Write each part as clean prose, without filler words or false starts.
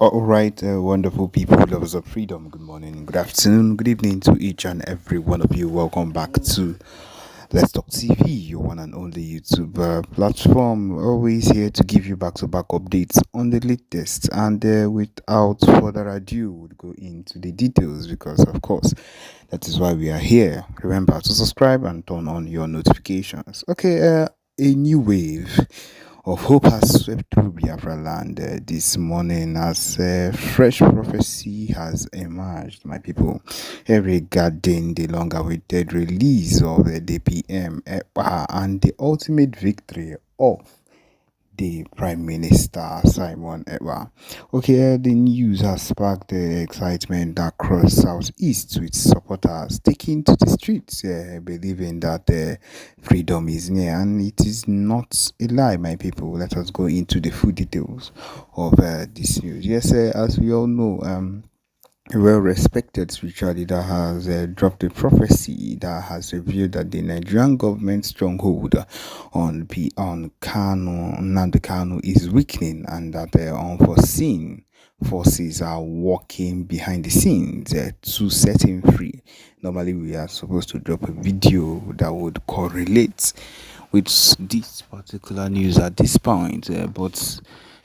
All right, wonderful people, lovers of freedom. Good morning, good afternoon, good evening to each and every one of you. Welcome back to Let's Talk TV, your one and only YouTube platform. Always here to give you back-to-back updates on the latest. And without further ado, we'll go into the details because, of course, that is why we are here. Remember to subscribe and turn on your notifications. Okay, a new wave of hope has swept through Biafra land this morning as fresh prophecy has emerged, my people, regarding the long awaited release of the PM Ekpa and the ultimate victory of the Prime Minister Simon Ekpa. Okay, the news has sparked excitement across Southeast with supporters taking to the streets, believing that freedom is near, and it is not a lie, my people. Let us go into the full details of this news. Yes, as we all know, a well-respected spiritual leader has dropped a prophecy that has revealed that the Nigerian government stronghold on Nnamdi Kanu is weakening, and that unforeseen forces are working behind the scenes to set him free. Normally, we are supposed to drop a video that would correlate with this particular news at this point, but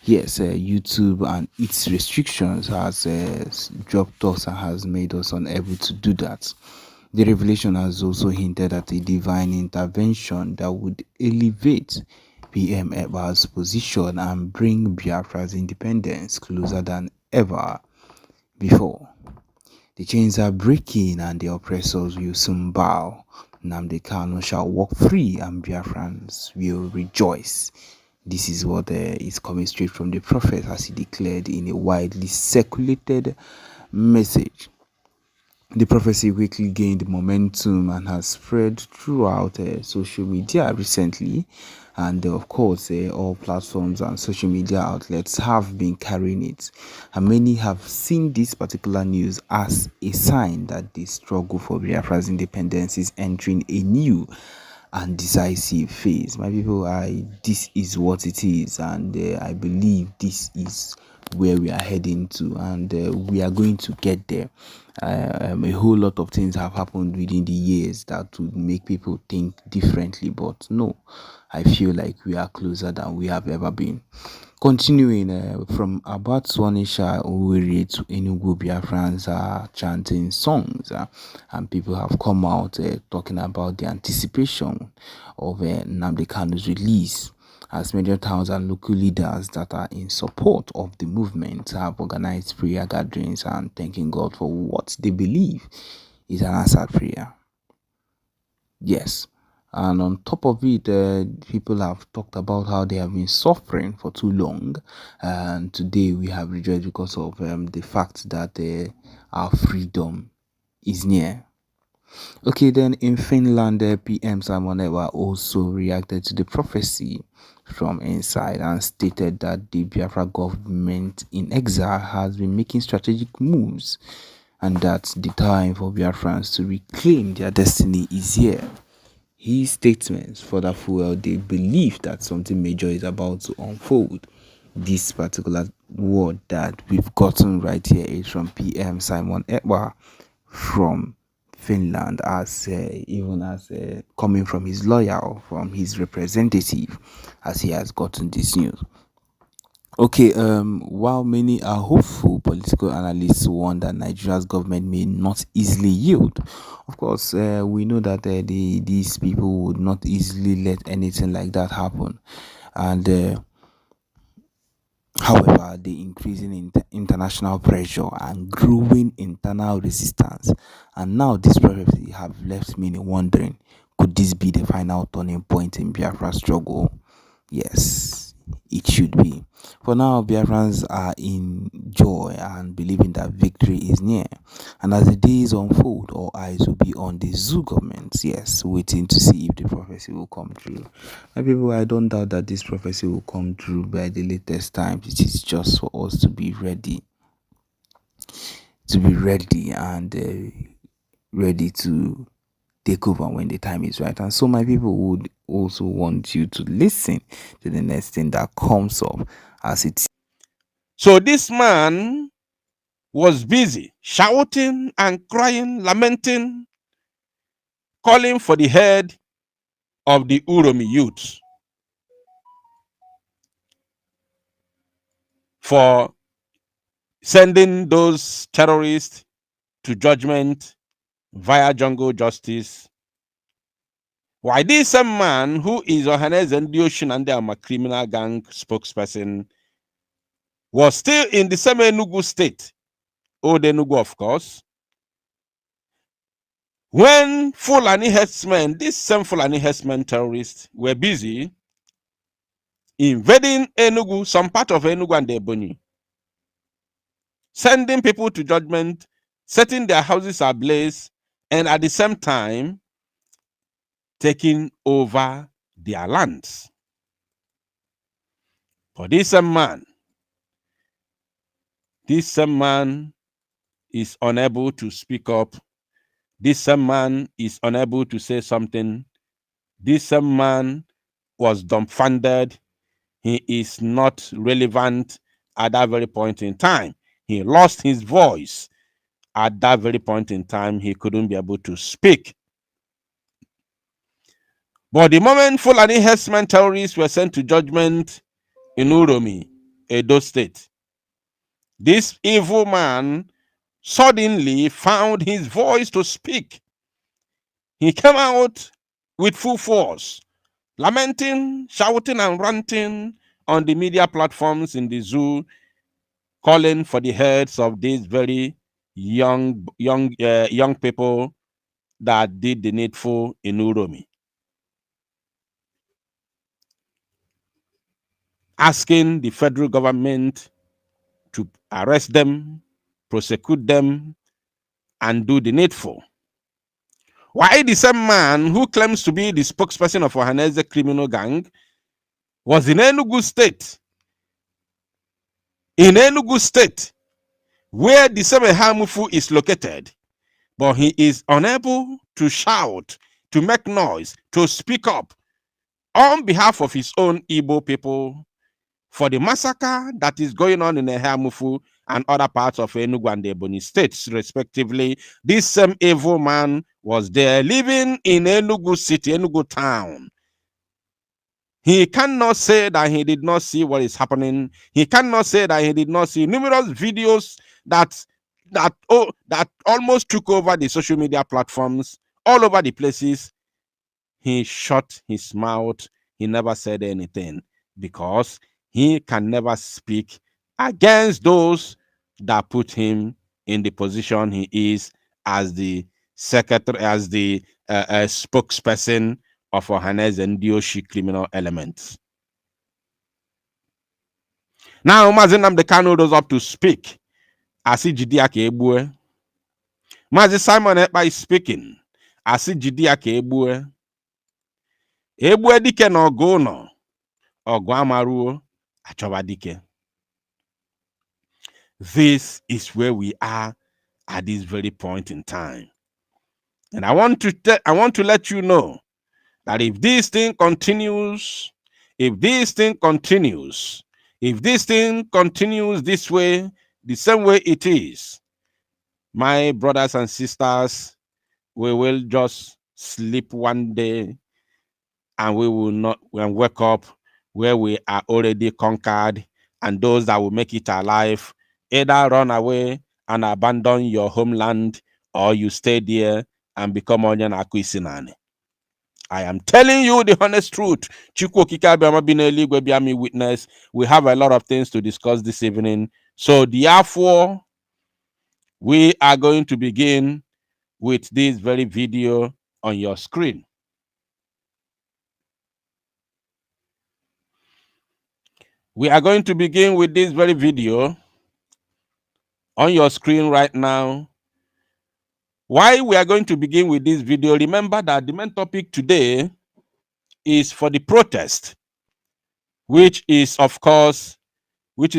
yes, YouTube and its restrictions has dropped us and has made us unable to do that. The revelation has also hinted at a divine intervention that would elevate PM Ekpa's position and bring Biafra's independence closer than ever before. The chains are breaking and the oppressors will soon bow. Nnamdi Kanu shall walk free and Biafrans will rejoice. This is what is coming straight from the prophet as he declared in a widely circulated message. The prophecy quickly gained momentum and has spread throughout social media recently, and of course all platforms and social media outlets have been carrying it, and many have seen this particular news as a sign that the struggle for Biafra's independence is entering a new and decisive phase. My people, this is what it is, and I believe this is where we are heading to, and we are going to get there. A whole lot of things have happened within the years that would make people think differently, but no, I feel like we are closer than we have ever been. Continuing from about Swanisha Owerri to Enugu, Biafrans are chanting songs, and people have come out talking about the anticipation of Nnamdi Kanu's release, as major towns and local leaders that are in support of the movement have organized prayer gatherings and thanking God for what they believe is an answered prayer. Yes. And on top of it, people have talked about how they have been suffering for too long. And today we have rejoiced because of the fact that our freedom is near. Okay, then in Finland, PM Simon Ekpa also reacted to the prophecy from inside and stated that the Biafra government in exile has been making strategic moves and that the time for Biafrans to reclaim their destiny is here. His statements further fuel the belief that something major is about to unfold. This particular word that we've gotten right here is from PM Simon Ekpa from Finland, as even as coming from his lawyer or from his representative, as he has gotten this news. Okay, while many are hopeful, political analysts warn that Nigeria's government may not easily yield. Of course, we know that these people would not easily let anything like that happen. And however, the increasing international pressure and growing internal resistance, and now this prophecy have left many wondering, could this be the final turning point in Biafra's struggle? Yes, it should be. For now, Biafrans are in joy and believing that victory is near. And as the days unfold, all eyes will be on the zoo government, yes, waiting to see if the prophecy will come true. My people, I don't doubt that this prophecy will come true by the latest times. It is just for us to be ready. And ready to take over when the time is right. And so my people would also want you to listen to the next thing that comes up as it So this man was busy shouting and crying, lamenting, calling for the head of the Uromi youths for sending those terrorists to judgment via jungle justice. Why this same man who is Ohanes and Dioshinande, criminal gang spokesperson, was still in the same Enugu state, old Enugu, of course, when Fulani herdsmen, these same Fulani herdsmen terrorists, were busy invading Enugu, some part of Enugu and Ebonyi, sending people to judgment, setting their houses ablaze, and at the same time, taking over their lands. For this same man is unable to speak up. This same man is unable to say something. This same man was dumbfounded. He is not relevant at that very point in time. He lost his voice at that very point in time. He couldn't be able to speak. But the moment Fulani herdsmen terrorists were sent to judgment in Uromi, Edo State, this evil man suddenly found his voice to speak. He came out with full force, lamenting, shouting, and ranting on the media platforms in the zoo, calling for the heads of these very young people that did the needful in Uromi, asking the federal government to arrest them, prosecute them, and do the needful. Why the same man who claims to be the spokesperson of Ohaneze criminal gang was in Enugu State. In Enugu State, where the same Hamufu is located, but he is unable to shout, to make noise, to speak up on behalf of his own Igbo people for the massacre that is going on in Ehamufu and other parts of Enugu and the Ebonyi states, respectively. This same evil man was there living in Enugu city, Enugu town. He cannot say that he did not see what is happening. He cannot say that he did not see numerous videos that almost took over the social media platforms all over the places. He shut his mouth. He never said anything because he can never speak against those that put him in the position he is as the secretary, as the spokesperson of Ohanes and Dioshi criminal elements. Now, Mazi Nnamdi Kanu rose up to speak. Asi Jidia ka egbue. Mazi Simon Ekpa is speaking. Asi Jidia ka egbue. Egbue dike na ọgụ nọ. Ọgụ amaruo. Achọba dike. This is where we are at this very point in time. And I want to let you know that if this thing continues this way, the same way it is, my brothers and sisters, we will just sleep one day and we will not wake up where we are already conquered, and those that will make it alive either run away and abandon your homeland, or you stay there and become onyan akuisinani. I am telling you the honest truth. Witness. We have a lot of things to discuss this evening. So therefore, we are going to begin with this very video on your screen. We are going to begin with this very video on your screen right now. Why we are going to begin with this video, remember that the main topic today is for the protest, which is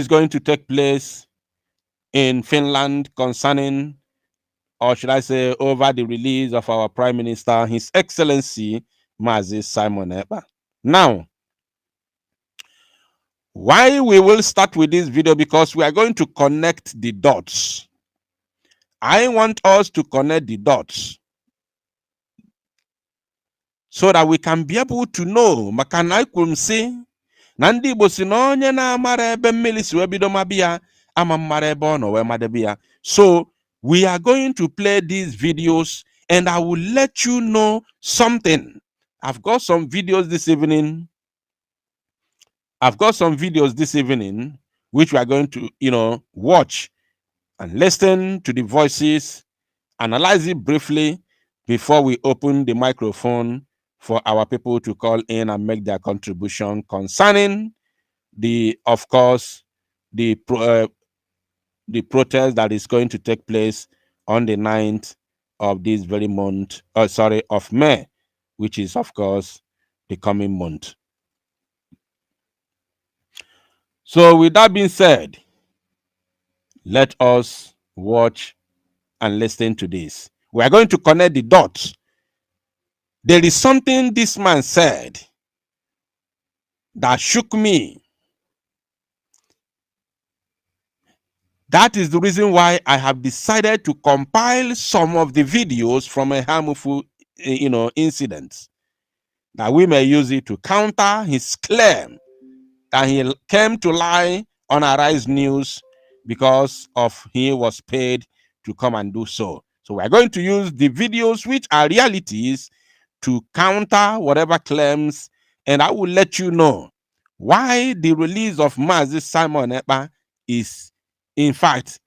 going to take place in Finland concerning, or should I say, over the release of our Prime Minister, His Excellency Mazi Simon Ekpa. Now, Why we will start with this video? Because we are going to connect the dots. I want us to connect the dots so that we can be able to know. Maka na ikwuru si na ndị Igbo si na onye na-amara ebe mmiri si wee bido mabia ama mmara ebe ọ nọ wee madebe ya. So we are going to play these videos and I will let you know something. I've got some videos this evening. Which we are going to, watch and listen to the voices, analyze it briefly before we open the microphone for our people to call in and make their contribution concerning of course, the protest that is going to take place on the 9th of this very month, of May, which is, of course, the coming month. So with that being said, let us watch and listen to this. We are going to connect the dots. There is something this man said that shook me. That is the reason why I have decided to compile some of the videos from a harmful, incidents, that we may use it to counter his claim that he came to lie on Arise News because of he was paid to come and do so. So we're going to use the videos which are realities to counter whatever claims, and I will let you know why the release of Mazi Simon Ekpa is, in fact,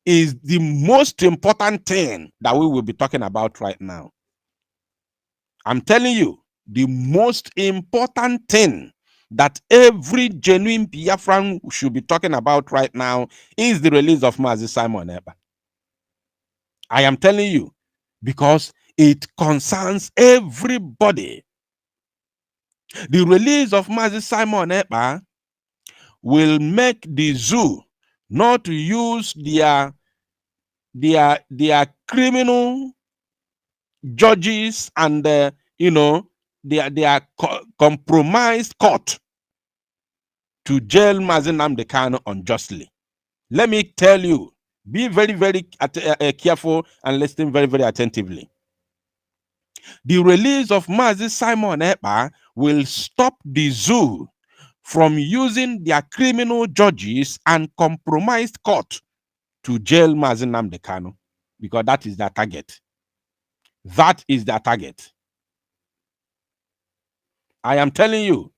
is the most important thing that we will be talking about right now. I'm telling you, the most important thing that every genuine Biafran should be talking about right now is the release of Mazi Simon Ekpa. I am telling you, because it concerns everybody. The release of Mazi Simon Ekpa will make the zoo not to use their criminal judges and their compromised court to jail Mazi Nnamdi Kanu unjustly. Let me tell you, be very, very careful and listen very, very attentively. The release of Mazi Simon Ekpa will stop the zoo from using their criminal judges and compromised court to jail Mazi Nnamdi Kanu, because that is their target. That is their target. I am telling you,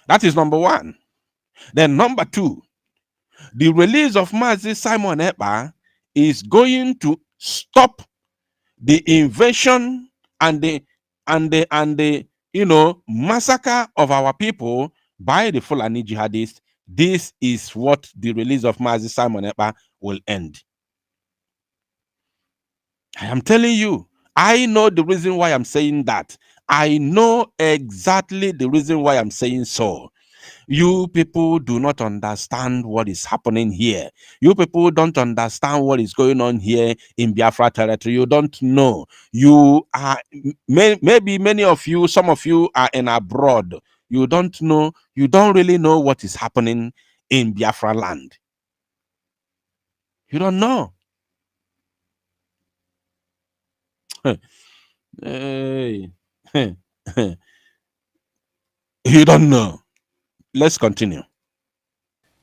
that is number one. Then number two, the release of Mazi Simon Ekpa is going to stop the invasion and the massacre of our people by the Fulani jihadists. This is what the release of Mazi Simon Ekpa will end. I am telling you, I know the reason why I'm saying that. I know exactly the reason why I'm saying so. You people do not understand what is happening here. You people don't understand what is going on here in Biafra territory. You don't know. You are, maybe many of you, some of you are in abroad. You don't know. You don't really know what is happening in Biafra land. You don't know. Hey. You don't know. Let's continue.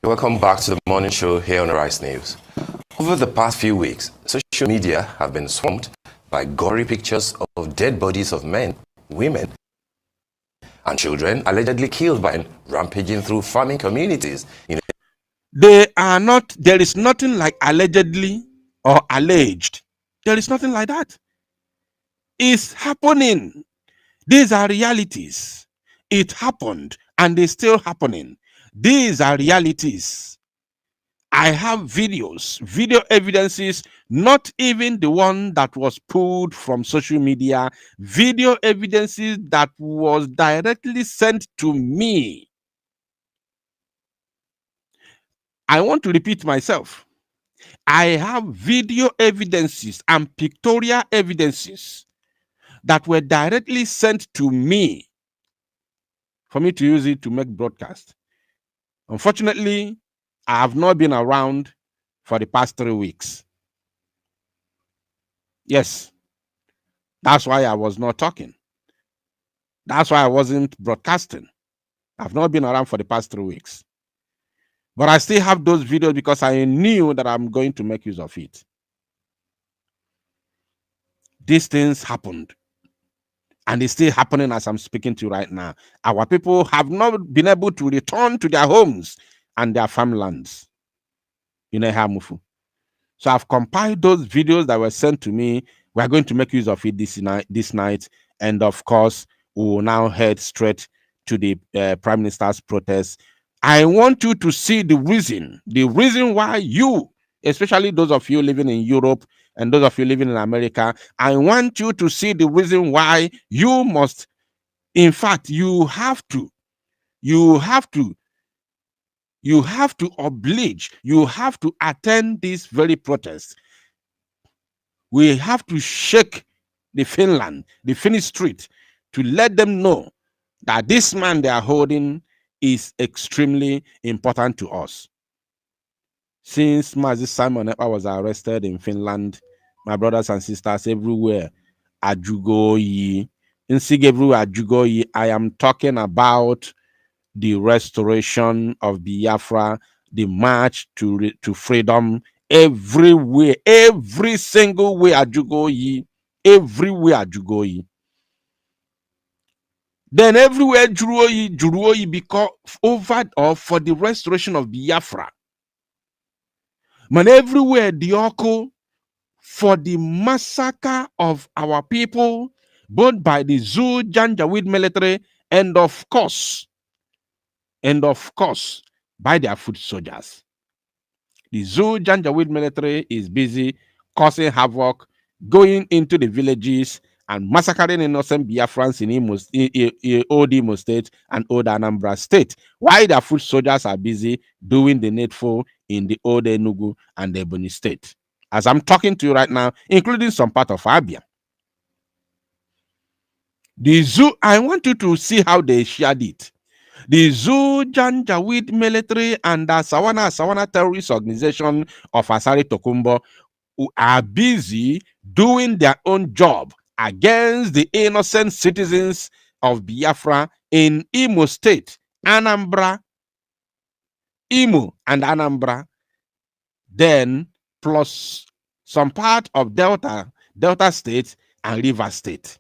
Welcome back to the morning show here on Arise News. Over the past few weeks, social media have been swamped by gory pictures of dead bodies of men, women, and children allegedly killed by rampaging through farming communities. They are not, there is nothing like allegedly or alleged. There is nothing like that. It's happening. These are realities. It happened and it's still happening. These are realities. I have videos, video evidences, not even the one that was pulled from social media, video evidences that was directly sent to me. I want to repeat myself. I have video evidences and pictorial evidences that were directly sent to me for me to use it to make broadcast. Unfortunately, I have not been around for the past 3 weeks. Yes, that's why I was not talking. That's why I wasn't broadcasting. I've not been around for the past 3 weeks. But I still have those videos because I knew that I'm going to make use of it. These things happened. And it's still happening as I'm speaking to you right now. Our people have not been able to return to their homes and their farmlands. So I've compiled those videos that were sent to me. We're going to make use of it this night. And of course, we will now head straight to the Prime Minister's protest. I want you to see the reason why you, especially those of you living in Europe and those of you living in America, I want you to see the reason why you must, in fact, you have to oblige, you have to attend this very protest. We have to shake the Finnish street to let them know that this man they are holding is extremely important to us. Since Mazi Simon Ekpa was arrested in Finland, my brothers and sisters everywhere, Ajugoyi, everywhere Ajugoyi, I am talking about the restoration of Biafra, the march to freedom, everywhere, every single way Ajugoyi, everywhere Ajugoyi. Then everywhere Juruoyi because over or for the restoration of Biafra. Man, everywhere Dioko for the massacre of our people, both by the Zoo Janjaweed military and of course, by their foot soldiers. The Zoo Janjaweed military is busy causing havoc, going into the villages and massacring innocent Biafrans in old Imo State and old Anambra State, while their foot soldiers are busy doing the needful in the old Enugu and the Ebonyi State. As I'm talking to you right now, including some part of Abia. The Zoo, I want you to see how they shared it. The Zoo Janjaweed military and the Sawana terrorist organization of Asari Tokumbo who are busy doing their own job against the innocent citizens of Biafra in Imo State, Anambra, Imo and Anambra, then plus some part of Delta State and River State.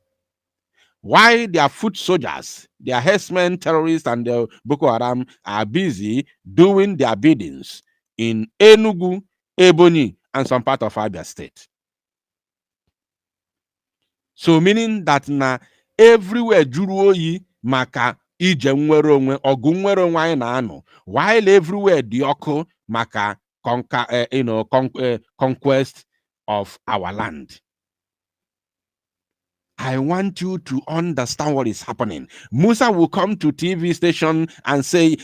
Why their foot soldiers, their herdsmen, terrorists, and the Boko Haram are busy doing their biddings in Enugu, Ebonyi, and some part of Abia State. So meaning that na everywhere Juruoyi maka ije nwere onwe ogu nwere onwe anyị na-anọ, while everywhere dị ọkụ maka conquest of our land. I want you to understand what is happening. Musa will come to TV station and say,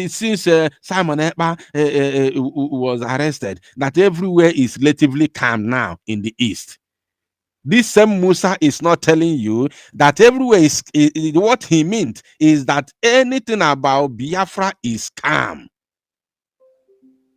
since Simon Ekpa was arrested, that everywhere is relatively calm now in the East. This same Musa is not telling you that everywhere is what he meant is that anything about Biafra is calm.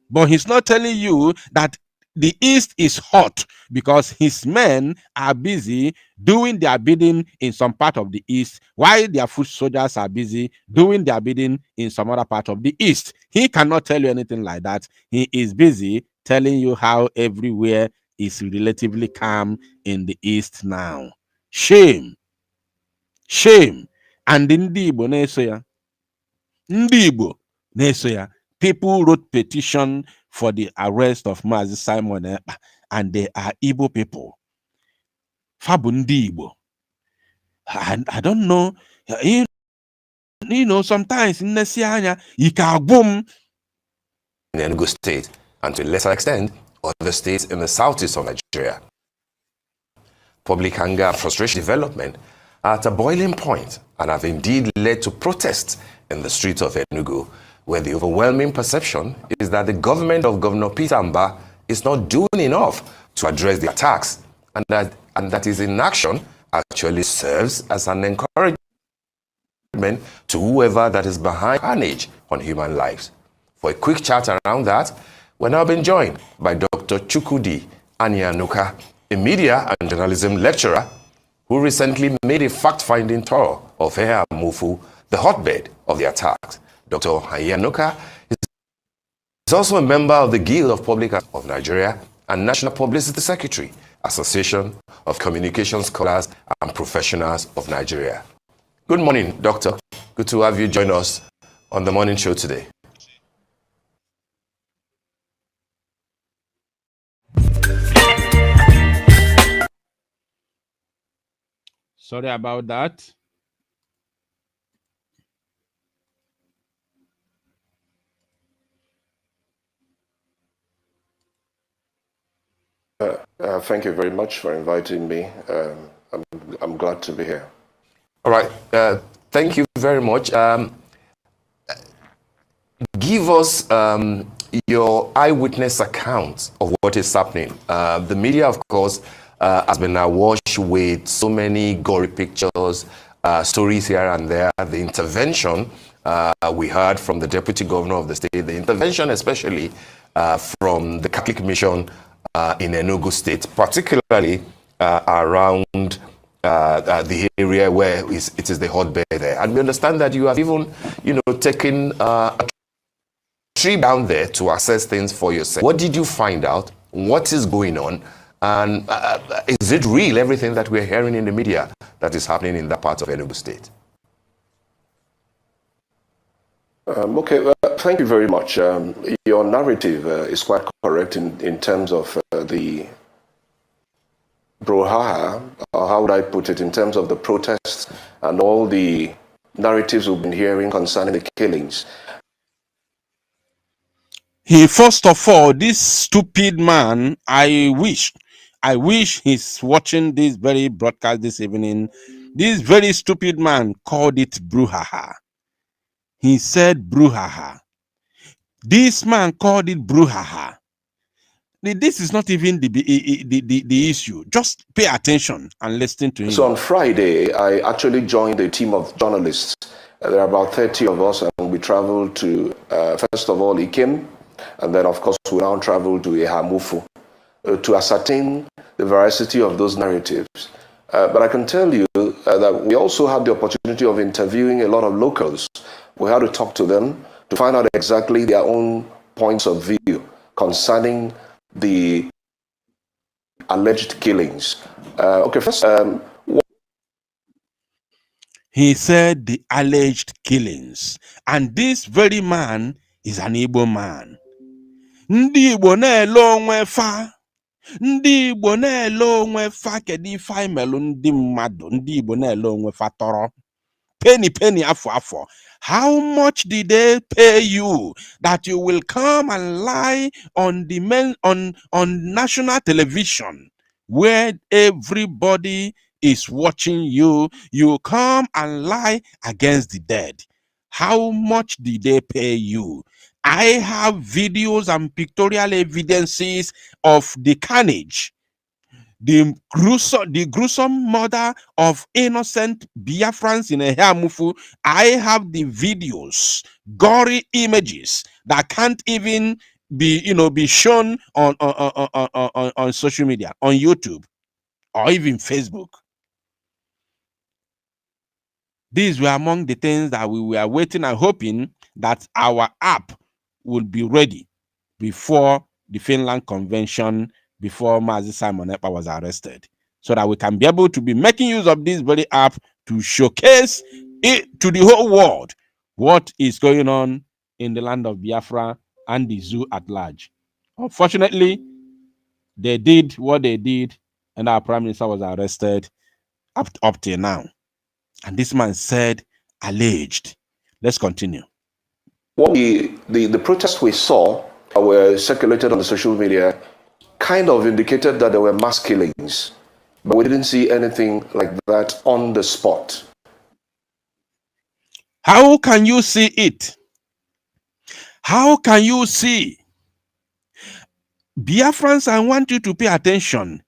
But he's not telling you that the East is hot because his men are busy doing their bidding in some part of the East, while their foot soldiers are busy doing their bidding in some other part of the East. He cannot tell you anything like that. He is busy telling you how everywhere is relatively calm in the East now. Shame. Shame. And in the Igbo na-eso ya, people wrote petition for the arrest of Mazi Simon Ekpa, and they are Igbo people. Fabu ndị Igbo. I don't know. You know, sometimes in Nesianya, in Enugu State, and to a lesser extent, other states in the southeast of Nigeria. Public anger and frustration development are at a boiling point and have indeed led to protests in the streets of Enugu, where the overwhelming perception is that the government of Governor Peter Amba is not doing enough to address the attacks, and that his inaction actually serves as an encouragement to whoever that is behind carnage on human lives. For a quick chat around that, we're now being joined by Dr. Chukwudi Anyanuka, a media and journalism lecturer who recently made a fact-finding tour of Enugu, the hotbed of the attacks. Dr. Anyanuka is also a member of the Guild of Public Affairs of Nigeria and National Publicity Secretary, Association of Communication Scholars and Professionals of Nigeria. Good morning, Doctor. Good to have you join us on the morning show today. Sorry about that. Thank you very much for inviting me. I'm glad to be here. All right. Thank you very much. Give us your eyewitness account of what is happening. The media, of course, has been awash with so many gory pictures, stories here and there. The intervention we heard from the Deputy Governor of the state, the intervention especially from the Catholic Mission in Enugu State, particularly around the area where it is the hotbed there. And we understand that you have even, taken a trip down there to assess things for yourself. What did you find out? What is going on? And is it real, everything that we're hearing in the media that is happening in that part of Enugu State? Thank you very much. Your narrative is quite correct in terms of the broha, or how would I put it, in terms of the protests and all the narratives we've been hearing concerning the killings. First of all, this stupid man, I wish he's watching this very broadcast this evening. This very stupid man called it brouhaha. He said brouhaha. This man called it brouhaha. This is not even the issue. Just pay attention and listen to him. So on Friday, I actually joined a team of journalists. There are about 30 of us, and we traveled to, first of all, Ikem, and then, of course, we now traveled to Ehamufu to ascertain the veracity of those narratives. But I can tell you that we also had the opportunity of interviewing a lot of locals. We had to talk to them to find out exactly their own points of view concerning the alleged killings. First, he said the alleged killings. And this very man is an Igbo man. Ndị Igbo na-ele onwe fa. Ndị Igbo na-ele onwe fa kedu ife anyị melụ ndị mmadụ. Ndị Igbo na-ele onwe fa tọrọ. Penny afọ. How much did they pay you that you will come and lie on on national television where everybody is watching you? You come and lie against the dead. How much did they pay you? I have videos and pictorial evidences of the carnage, the gruesome murder of innocent Biafrans in Ehamufu. I have the videos, gory images that can't even be shown on social media, on YouTube, or even Facebook. These were among the things that we were waiting and hoping that our app would be ready before the Finland convention, before Mazi Simon Ekpa was arrested, so that we can be able to be making use of this very app to showcase it to the whole world what is going on in the land of Biafra and the zoo at large. Unfortunately, they did what they did, and our prime minister was arrested up till now. And this man said alleged. Let's continue. What the protests we saw were circulated on the social media kind of indicated that there were mass killings, but we didn't see anything like that on the spot. How can you see it? How can you see? Biafrans, I want you to pay attention.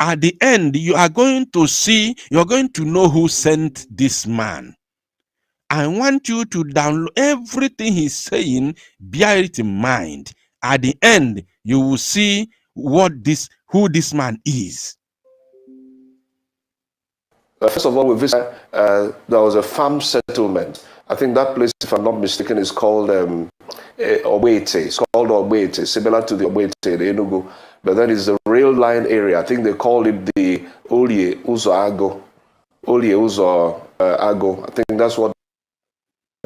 At the end, you are going to see, you're going to know who sent this man. I want you to download everything he's saying, bear it in mind. At the end, you will see who this man is. First of all, we visited, there was a farm settlement. I think that place, if I'm not mistaken, is called Obete. It's called Obete, similar to the Obete, the Enugu. But then it's the rail line area. I think they call it the Olie Uzo Ago. Olie Uzo Ago. I think that's what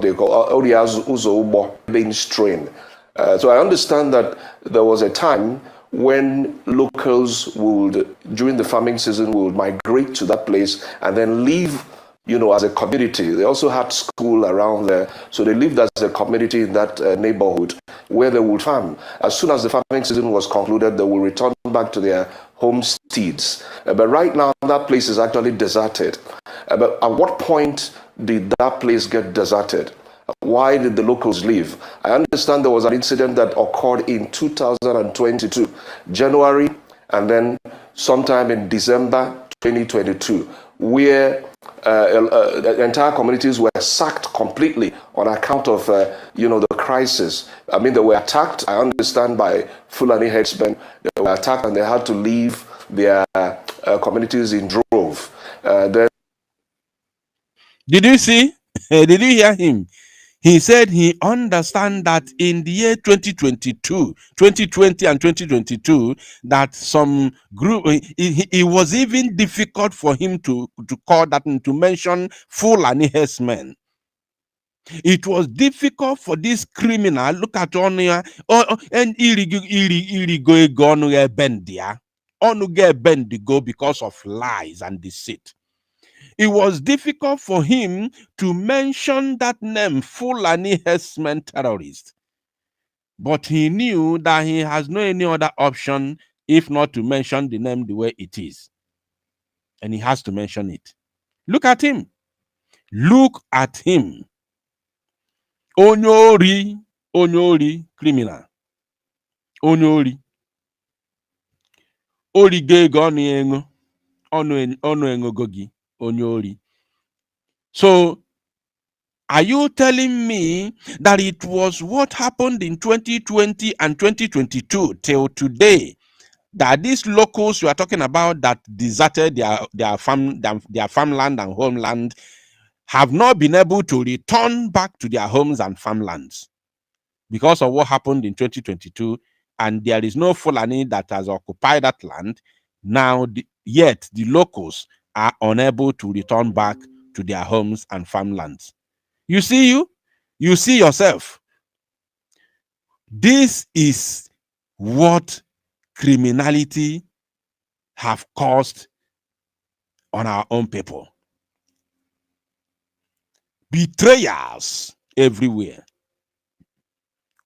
they call Olie Uzo Ubo, being strain. So I understand that there was a time when locals would, during the farming season, would migrate to that place and then live, as a community. They also had school around there. So they lived as a community in that neighborhood where they would farm. As soon as the farming season was concluded, they would return back to their homesteads. But right now, that place is actually deserted. But at what point did that place get deserted? Why did the locals leave? I understand there was an incident that occurred in 2022, January, and then sometime in December 2022, where entire communities were sacked completely on account of, the crisis. I mean, they were attacked, I understand, by Fulani headsmen. They were attacked and they had to leave their communities in drove. Then Did you see? Did you hear him? He said he understands that in the year 2020 and 2022, that some group, it was even difficult for him to call that and to mention Fulani herdsmen. It was difficult for this criminal, look at on here, and irigo gone bendia, bendigo because of lies and deceit. It was difficult for him to mention that name, Fulani herdsmen terrorist. But he knew that he has no any other option if not to mention the name the way it is. And he has to mention it. Look at him. Look at him. Onyori, criminal. Onyori. Orige goni engo. Ono engo gogi. Onyori. So, are you telling me that it was what happened in 2020 and 2022 till today that these locals you are talking about that deserted their farmland and homeland have not been able to return back to their homes and farmlands because of what happened in 2022, and there is no Fulani that has occupied that land? Now, yet the locals are unable to return back to their homes and farmlands. You see yourself. This is what criminality have caused on our own people. Betrayals everywhere.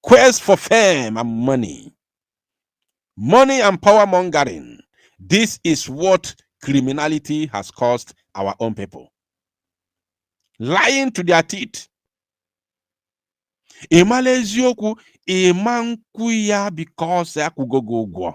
Quest for fame and money. Money and power mongering. This is what criminality has caused our own people. Lying to their teeth. Emalezioku emankuya because akugogo.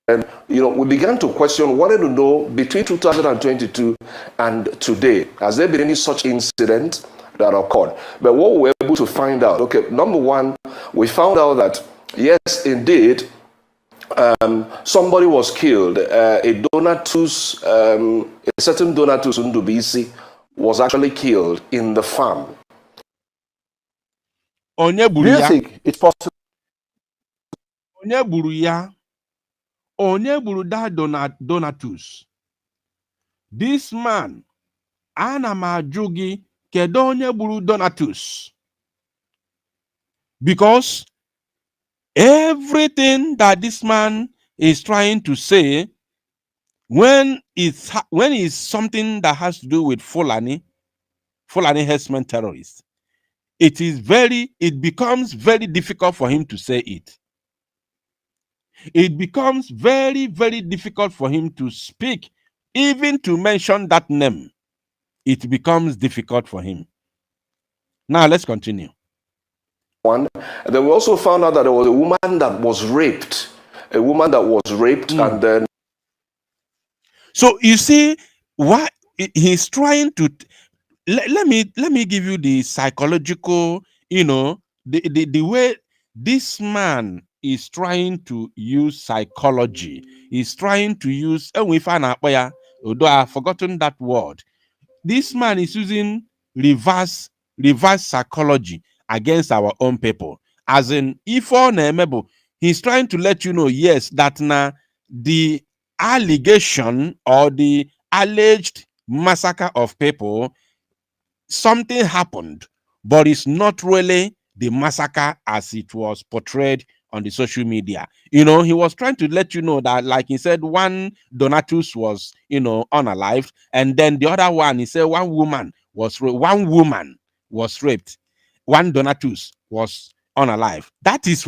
And we began to question, wanted to know between 2022 and today, has there been any such incident that occurred? But what we were able to find out, okay, number one, we found out that yes, indeed, somebody was killed. A certain Donatus Ndubisi was actually killed in the farm. Do you think it's possible? Donatus. This man, Anamajugi, Kedonye Buru Donatus. Because everything that this man is trying to say, when it's something that has to do with Fulani herdsmen terrorists, it becomes very difficult for him to say it. It becomes very, very difficult for him to speak, even to mention that name. It becomes difficult for him. Now let's continue. One, and then we also found out that there was a woman that was raped. And then. So you see, why he's trying to. let me give you the psychological, the way this man is trying to use psychology. He's trying to use, although I've forgotten that word. This man is using reverse psychology against our own people. As in, if on Emebo, he's trying to let you know, yes, that now the allegation or the alleged massacre of people, something happened, but it's not really the massacre as it was portrayed on the social media. He was trying to let you know that, like he said, one Donatus was, unalived, and then the other one, he said one woman was raped, one Donatus was unalive. That is